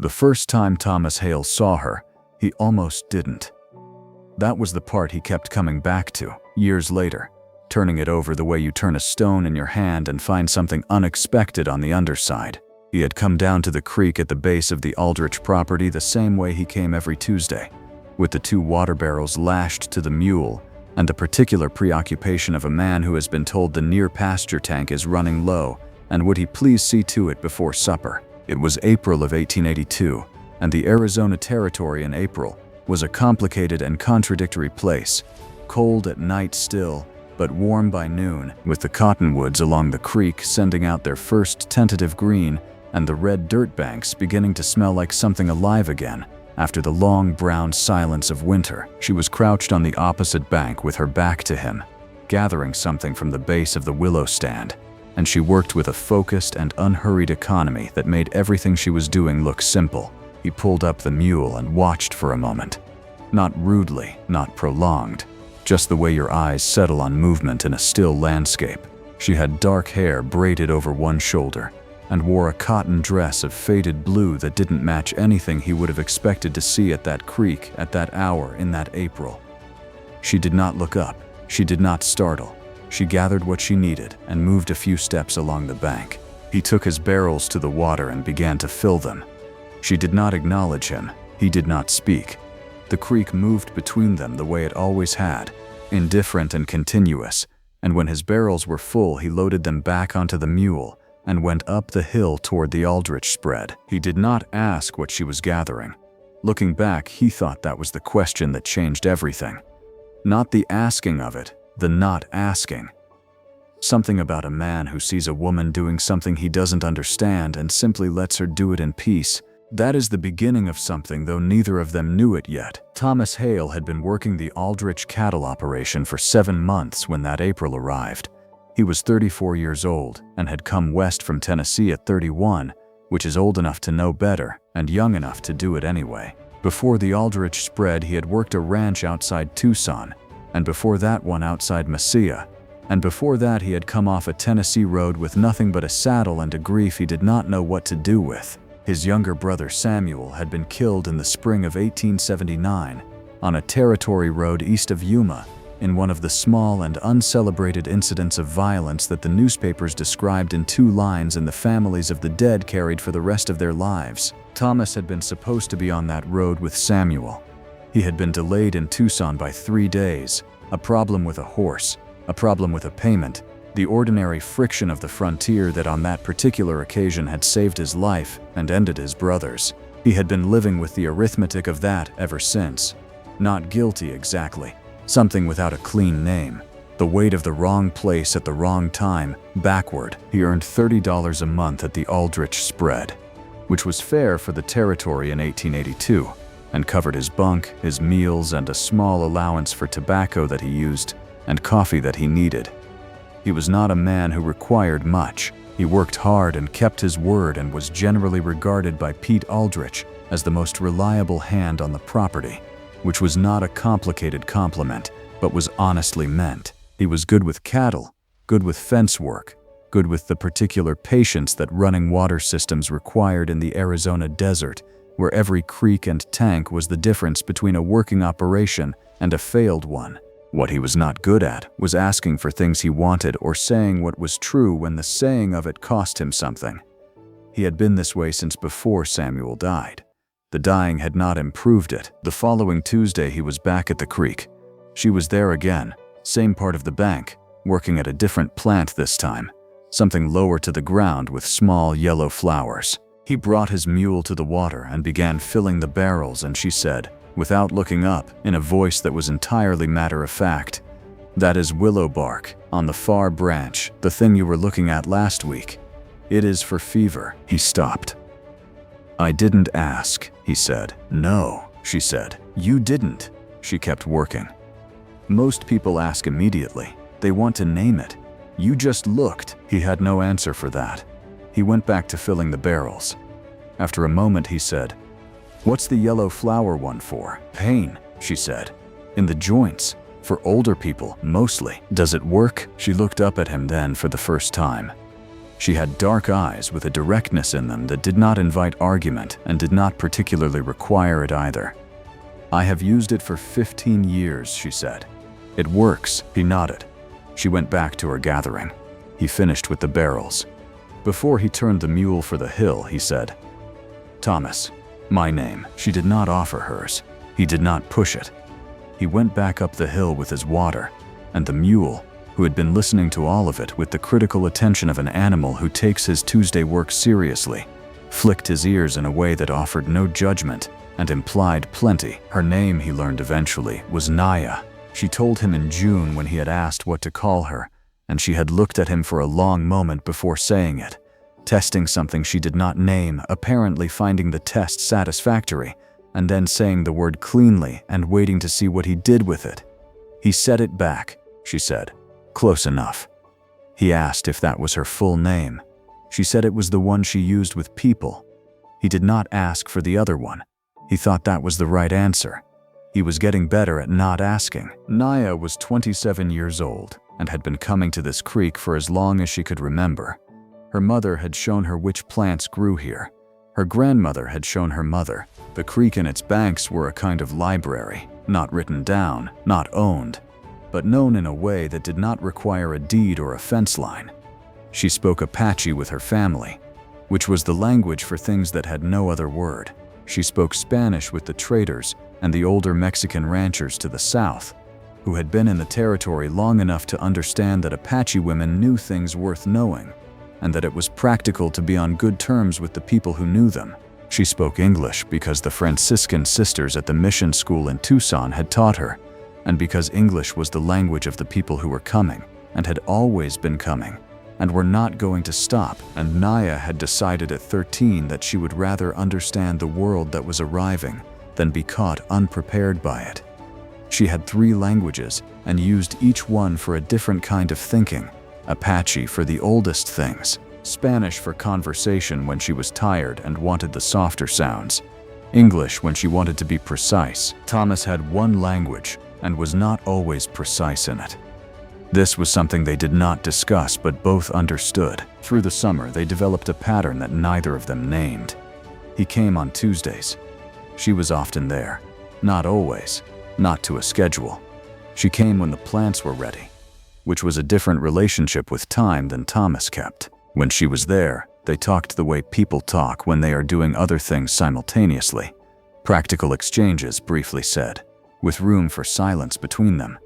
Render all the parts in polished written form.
The first time Thomas Hale saw her, he almost didn't. That was the part he kept coming back to, years later, turning it over the way you turn a stone in your hand and find something unexpected on the underside. He had come down to the creek at the base of the Aldrich property the same way he came every Tuesday, with the 2 water barrels lashed to the mule, and the particular preoccupation of a man who has been told the near pasture tank is running low, and would he please see to it before supper. It was April of 1882, and the Arizona Territory in April was a complicated and contradictory place, cold at night still, but warm by noon, with the cottonwoods along the creek sending out their first tentative green and the red dirt banks beginning to smell like something alive again after the long brown silence of winter. She was crouched on the opposite bank with her back to him, gathering something from the base of the willow stand, and she worked with a focused and unhurried economy that made everything she was doing look simple. He pulled up the mule and watched for a moment. Not rudely, not prolonged, just the way your eyes settle on movement in a still landscape. She had dark hair braided over one shoulder and wore a cotton dress of faded blue that didn't match anything he would have expected to see at that creek at that hour in that April. She did not look up. She did not startle. She gathered what she needed and moved a few steps along the bank. He took his barrels to the water and began to fill them. She did not acknowledge him. He did not speak. The creek moved between them the way it always had, indifferent and continuous, and when his barrels were full, he loaded them back onto the mule and went up the hill toward the Aldrich spread. He did not ask what she was gathering. Looking back, he thought that was the question that changed everything. Not the asking of it, the not asking. Something about a man who sees a woman doing something he doesn't understand and simply lets her do it in peace. That is the beginning of something, though neither of them knew it yet. Thomas Hale had been working the Aldrich cattle operation for 7 months when that April arrived. He was 34 years old and had come west from Tennessee at 31, which is old enough to know better and young enough to do it anyway. Before the Aldrich spread, he had worked a ranch outside Tucson, and before that one outside Mesilla, and before that he had come off a Tennessee road with nothing but a saddle and a grief he did not know what to do with. His younger brother Samuel had been killed in the spring of 1879 on a territory road east of Yuma in one of the small and uncelebrated incidents of violence that the newspapers described in 2 lines and the families of the dead carried for the rest of their lives. Thomas had been supposed to be on that road with Samuel. He had been delayed in Tucson by 3 days, a problem with a horse, a problem with a payment, the ordinary friction of the frontier that on that particular occasion had saved his life and ended his brother's. He had been living with the arithmetic of that ever since. Not guilty exactly, something without a clean name, the weight of the wrong place at the wrong time, backward. He earned $30 a month at the Aldrich spread, which was fair for the territory in 1882, and covered his bunk, his meals, and a small allowance for tobacco that he used and coffee that he needed. He was not a man who required much. He worked hard and kept his word and was generally regarded by Pete Aldrich as the most reliable hand on the property, which was not a complicated compliment, but was honestly meant. He was good with cattle, good with fence work, good with the particular patience that running water systems required in the Arizona desert, where every creek and tank was the difference between a working operation and a failed one. What he was not good at was asking for things he wanted or saying what was true when the saying of it cost him something. He had been this way since before Samuel died. The dying had not improved it. The following Tuesday he was back at the creek. She was there again, same part of the bank, working at a different plant this time, something lower to the ground with small yellow flowers. He brought his mule to the water and began filling the barrels, and she said, without looking up, in a voice that was entirely matter-of-fact, "That is willow bark, on the far branch, the thing you were looking at last week. It is for fever." He stopped. "I didn't ask," he said. "No," she said. "You didn't." She kept working. "Most people ask immediately. They want to name it. You just looked." He had no answer for that. He went back to filling the barrels. After a moment he said, "What's the yellow flower one for?" "Pain," she said. "In the joints. For older people, mostly." "Does it work?" She looked up at him then for the first time. She had dark eyes with a directness in them that did not invite argument and did not particularly require it either. "I have used it for 15 years, she said. "It works," he nodded. She went back to her gathering. He finished with the barrels. Before he turned the mule for the hill, he said, "Thomas, my name." She did not offer hers. He did not push it. He went back up the hill with his water, and the mule, who had been listening to all of it with the critical attention of an animal who takes his Tuesday work seriously, flicked his ears in a way that offered no judgment and implied plenty. Her name, he learned eventually, was Naya. She told him in June when he had asked what to call her, and she had looked at him for a long moment before saying it, testing something she did not name, apparently finding the test satisfactory, and then saying the word cleanly and waiting to see what he did with it. "He said it back," she said. "Close enough." He asked if that was her full name. She said it was the one she used with people. He did not ask for the other one. He thought that was the right answer. He was getting better at not asking. Naya was 27 years old and had been coming to this creek for as long as she could remember. Her mother had shown her which plants grew here. Her grandmother had shown her mother. The creek and its banks were a kind of library, not written down, not owned, but known in a way that did not require a deed or a fence line. She spoke Apache with her family, which was the language for things that had no other word. She spoke Spanish with the traders and the older Mexican ranchers to the south, who had been in the territory long enough to understand that Apache women knew things worth knowing, and that it was practical to be on good terms with the people who knew them. She spoke English because the Franciscan sisters at the mission school in Tucson had taught her, and because English was the language of the people who were coming, and had always been coming, and were not going to stop. And Naya had decided at 13 that she would rather understand the world that was arriving than be caught unprepared by it. She had 3 languages and used each one for a different kind of thinking. Apache for the oldest things, Spanish for conversation when she was tired and wanted the softer sounds, English when she wanted to be precise. Thomas had one language and was not always precise in it. This was something they did not discuss but both understood. Through the summer, they developed a pattern that neither of them named. He came on Tuesdays. She was often there. Not always. Not to a schedule. She came when the plants were ready, which was a different relationship with time than Thomas kept. When she was there, they talked the way people talk when they are doing other things simultaneously. Practical exchanges, briefly said, with room for silence between them.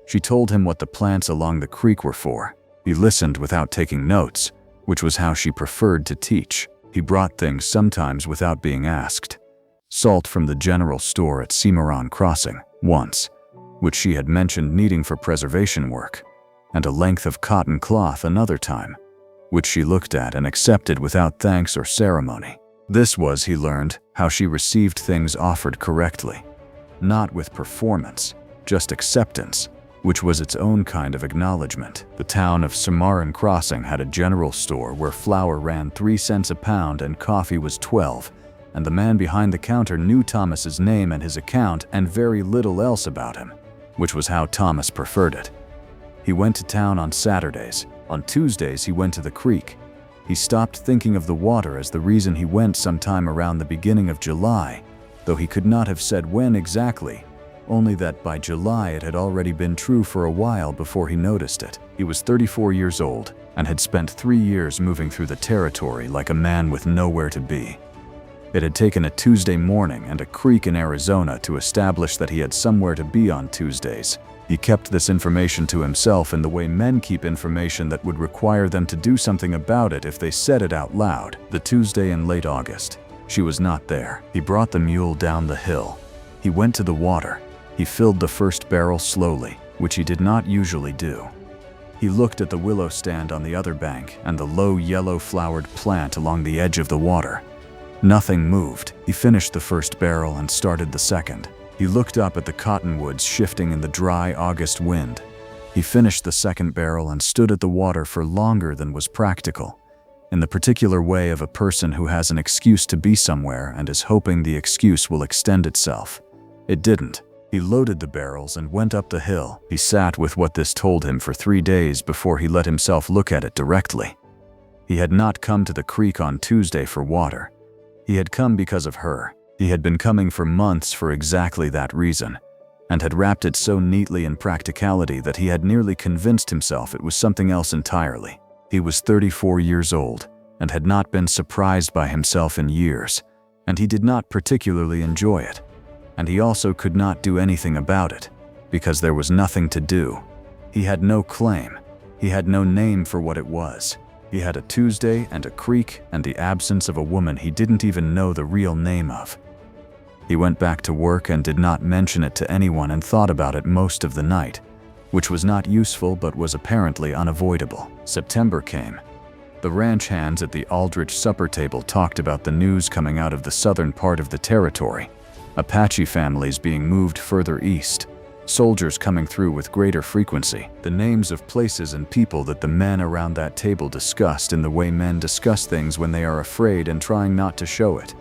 She told him what the plants along the creek were for. He listened without taking notes, which was how she preferred to teach. He brought things sometimes without being asked. Salt from the general store at Cimarron Crossing, once, which she had mentioned needing for preservation work, and a length of cotton cloth another time, which she looked at and accepted without thanks or ceremony. This was, he learned, how she received things offered correctly. Not with performance, just acceptance, which was its own kind of acknowledgement. The town of Cimarron Crossing had a general store where flour ran 3 cents a pound and coffee was 12, and the man behind the counter knew Thomas's name and his account and very little else about him, which was how Thomas preferred it. He went to town on Saturdays. On Tuesdays, he went to the creek. He stopped thinking of the water as the reason he went sometime around the beginning of July, though he could not have said when exactly, only that by July it had already been true for a while before he noticed it. He was 34 years old and had spent 3 years moving through the territory like a man with nowhere to be. It had taken a Tuesday morning and a creek in Arizona to establish that he had somewhere to be on Tuesdays. He kept this information to himself in the way men keep information that would require them to do something about it if they said it out loud. The Tuesday in late August. She was not there. He brought the mule down the hill. He went to the water. He filled the first barrel slowly, which he did not usually do. He looked at the willow stand on the other bank and the low yellow-flowered plant along the edge of the water. Nothing moved. He finished the first barrel and started the second. He looked up at the cottonwoods shifting in the dry August wind. He finished the second barrel and stood at the water for longer than was practical, in the particular way of a person who has an excuse to be somewhere and is hoping the excuse will extend itself. It didn't. He loaded the barrels and went up the hill. He sat with what this told him for 3 days before he let himself look at it directly. He had not come to the creek on Tuesday for water. He had come because of her. He had been coming for months for exactly that reason, and had wrapped it so neatly in practicality that he had nearly convinced himself it was something else entirely. He was 34 years old, and had not been surprised by himself in years, and he did not particularly enjoy it. And he also could not do anything about it, because there was nothing to do. He had no claim. He had no name for what it was. He had a Tuesday and a creek and the absence of a woman he didn't even know the real name of. He went back to work and did not mention it to anyone and thought about it most of the night, which was not useful but was apparently unavoidable. September came. The ranch hands at the Aldrich supper table talked about the news coming out of the southern part of the territory, Apache families being moved further east, soldiers coming through with greater frequency, the names of places and people that the men around that table discussed in the way men discuss things when they are afraid and trying not to show it.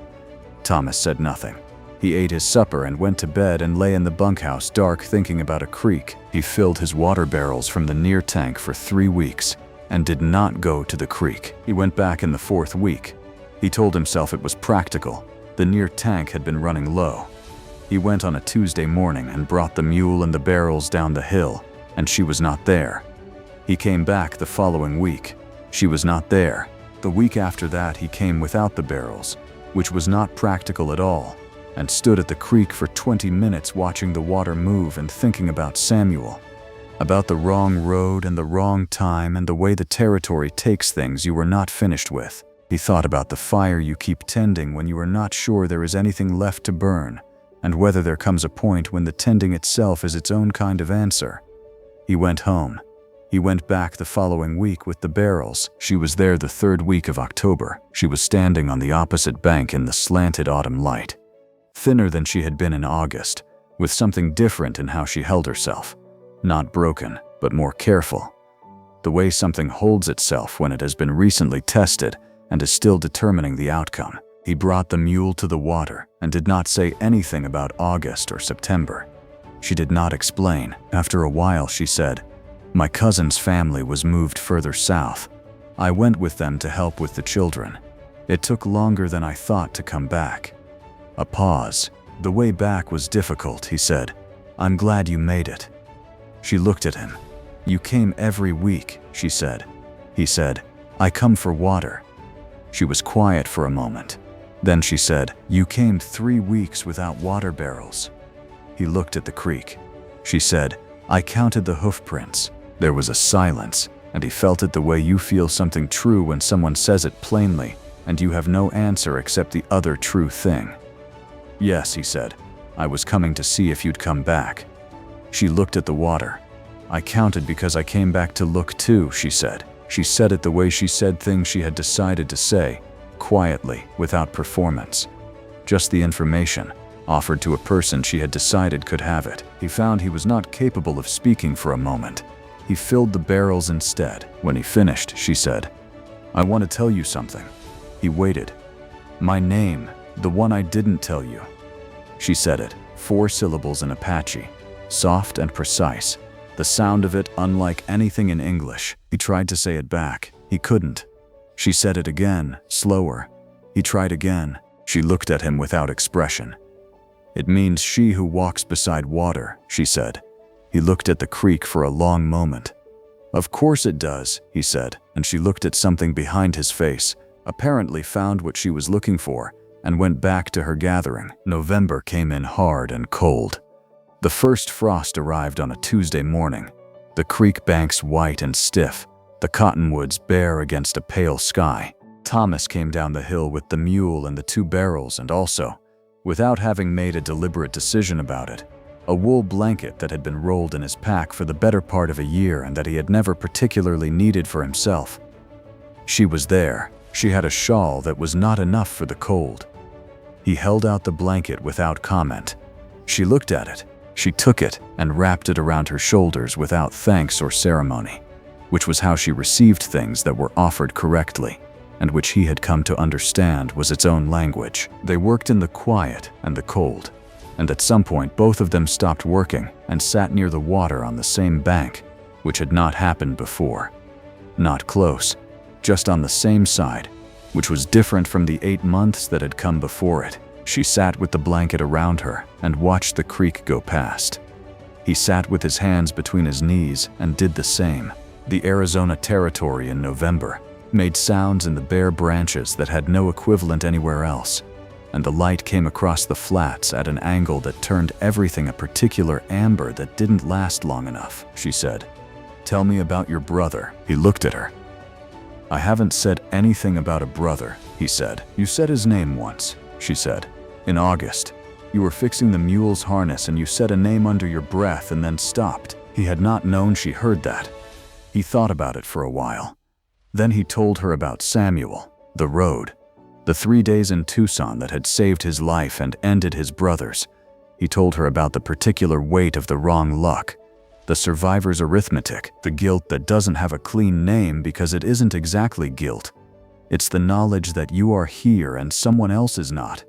Thomas said nothing. He ate his supper and went to bed and lay in the bunkhouse dark thinking about a creek. He filled his water barrels from the near tank for 3 weeks and did not go to the creek. He went back in the 4th week. He told himself it was practical. The near tank had been running low. He went on a Tuesday morning and brought the mule and the barrels down the hill, and she was not there. He came back the following week. She was not there. The week after that he came without the barrels, which was not practical at all, and stood at the creek for 20 minutes watching the water move and thinking about Samuel, about the wrong road and the wrong time and the way the territory takes things you were not finished with. He thought about the fire you keep tending when you are not sure there is anything left to burn, and whether there comes a point when the tending itself is its own kind of answer. He went home. He went back the following week with the barrels. She was there the 3rd week of October. She was standing on the opposite bank in the slanted autumn light, thinner than she had been in August, with something different in how she held herself. Not broken, but more careful. The way something holds itself when it has been recently tested and is still determining the outcome. He brought the mule to the water and did not say anything about August or September. She did not explain. After a while she said, "My cousin's family was moved further south. I went with them to help with the children. It took longer than I thought to come back." A pause. "The way back was difficult," he said. "I'm glad you made it." She looked at him. "You came every week," she said. He said, "I come for water." She was quiet for a moment. Then she said, "You came 3 weeks without water barrels." He looked at the creek. She said, "I counted the hoof prints." There was a silence, and he felt it the way you feel something true when someone says it plainly, and you have no answer except the other true thing. "Yes," he said, "I was coming to see if you'd come back." She looked at the water. "I counted because I came back to look too," she said. She said it the way she said things she had decided to say, quietly, without performance. Just the information, offered to a person she had decided could have it. He found he was not capable of speaking for a moment. He filled the barrels instead. When he finished, she said, "I want to tell you something." He waited. "My name, the one I didn't tell you." She said it, 4 syllables in Apache, soft and precise, the sound of it unlike anything in English. He tried to say it back. He couldn't. She said it again, slower. He tried again. She looked at him without expression. "It means she who walks beside water," she said. He looked at the creek for a long moment. "Of course it does," he said, and she looked at something behind his face, apparently found what she was looking for, and went back to her gathering. November came in hard and cold. The first frost arrived on a Tuesday morning. The creek banks white and stiff, the cottonwoods bare against a pale sky. Thomas came down the hill with the mule and the 2 barrels and also, without having made a deliberate decision about it, a wool blanket that had been rolled in his pack for the better part of a year and that he had never particularly needed for himself. She was there. She had a shawl that was not enough for the cold. He held out the blanket without comment. She looked at it. She took it and wrapped it around her shoulders without thanks or ceremony, which was how she received things that were offered correctly, and which he had come to understand was its own language. They worked in the quiet and the cold, and at some point both of them stopped working and sat near the water on the same bank, which had not happened before. Not close, just on the same side, which was different from the 8 months that had come before it. She sat with the blanket around her and watched the creek go past. He sat with his hands between his knees and did the same. The Arizona Territory in November made sounds in the bare branches that had no equivalent anywhere else, and the light came across the flats at an angle that turned everything a particular amber that didn't last long enough. She said, "Tell me about your brother." He looked at her. "I haven't said anything about a brother," he said. "You said his name once," she said. "In August. You were fixing the mule's harness and you said a name under your breath and then stopped." He had not known she heard that. He thought about it for a while. Then he told her about Samuel, the road, the 3 days in Tucson that had saved his life and ended his brother's. He told her about the particular weight of the wrong luck, the survivor's arithmetic, the guilt that doesn't have a clean name because it isn't exactly guilt. It's the knowledge that you are here and someone else is not,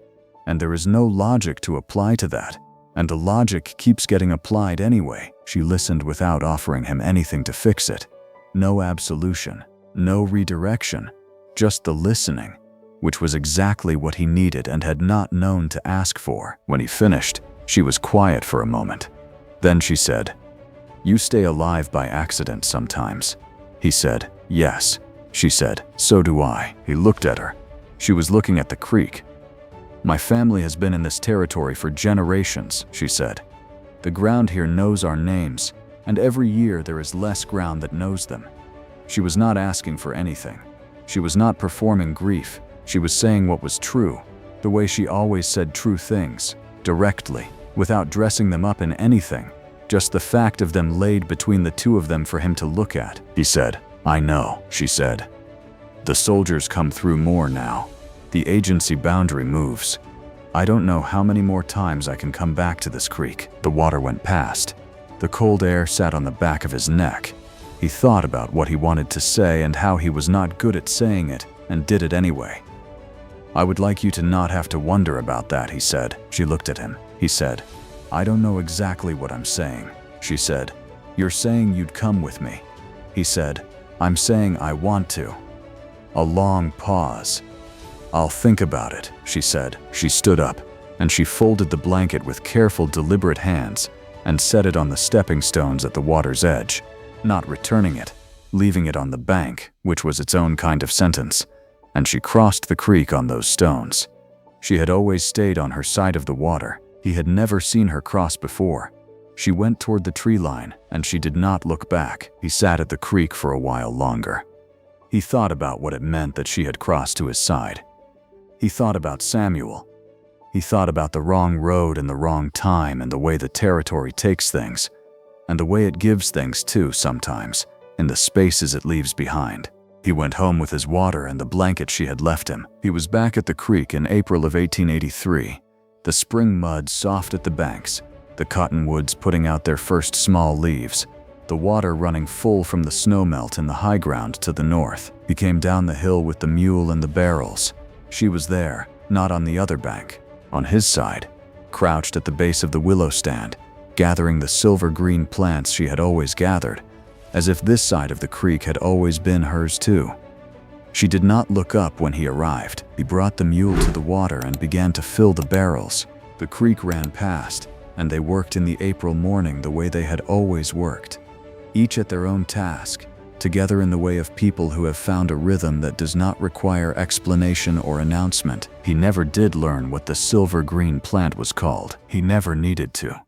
and there is no logic to apply to that, and the logic keeps getting applied anyway. She listened without offering him anything to fix it. No absolution, no redirection, just the listening, which was exactly what he needed and had not known to ask for. When he finished, she was quiet for a moment. Then she said, "You stay alive by accident sometimes." He said, "Yes." She said, "So do I." He looked at her. She was looking at the creek. "My family has been in this territory for generations," she said. "The ground here knows our names, and every year there is less ground that knows them." She was not asking for anything. She was not performing grief. She was saying what was true, the way she always said true things, directly, without dressing them up in anything, just the fact of them laid between the two of them for him to look at. He said, "I know," she said. "The soldiers come through more now. The agency boundary moves. I don't know how many more times I can come back to this creek." The water went past. The cold air sat on the back of his neck. He thought about what he wanted to say and how he was not good at saying it, and did it anyway. "I would like you to not have to wonder about that," he said. She looked at him. He said, "I don't know exactly what I'm saying." She said, "You're saying you'd come with me." He said, "I'm saying I want to." A long pause. "I'll think about it," she said. She stood up, and she folded the blanket with careful, deliberate hands and set it on the stepping stones at the water's edge, not returning it, leaving it on the bank, which was its own kind of sentence, and she crossed the creek on those stones. She had always stayed on her side of the water. He had never seen her cross before. She went toward the tree line, and she did not look back. He sat at the creek for a while longer. He thought about what it meant that she had crossed to his side. He thought about Samuel. He thought about the wrong road and the wrong time and the way the territory takes things, and the way it gives things too sometimes, in the spaces it leaves behind. He went home with his water and the blanket she had left him. He was back at the creek in April of 1883, the spring mud soft at the banks, the cottonwoods putting out their first small leaves, the water running full from the snowmelt in the high ground to the north. He came down the hill with the mule and the barrels. She was there, not on the other bank, on his side, crouched at the base of the willow stand, gathering the silver-green plants she had always gathered, as if this side of the creek had always been hers too. She did not look up when he arrived. He brought the mule to the water and began to fill the barrels. The creek ran past, and they worked in the April morning the way they had always worked, each at their own task, together in the way of people who have found a rhythm that does not require explanation or announcement. He never did learn what the silver-green plant was called. He never needed to.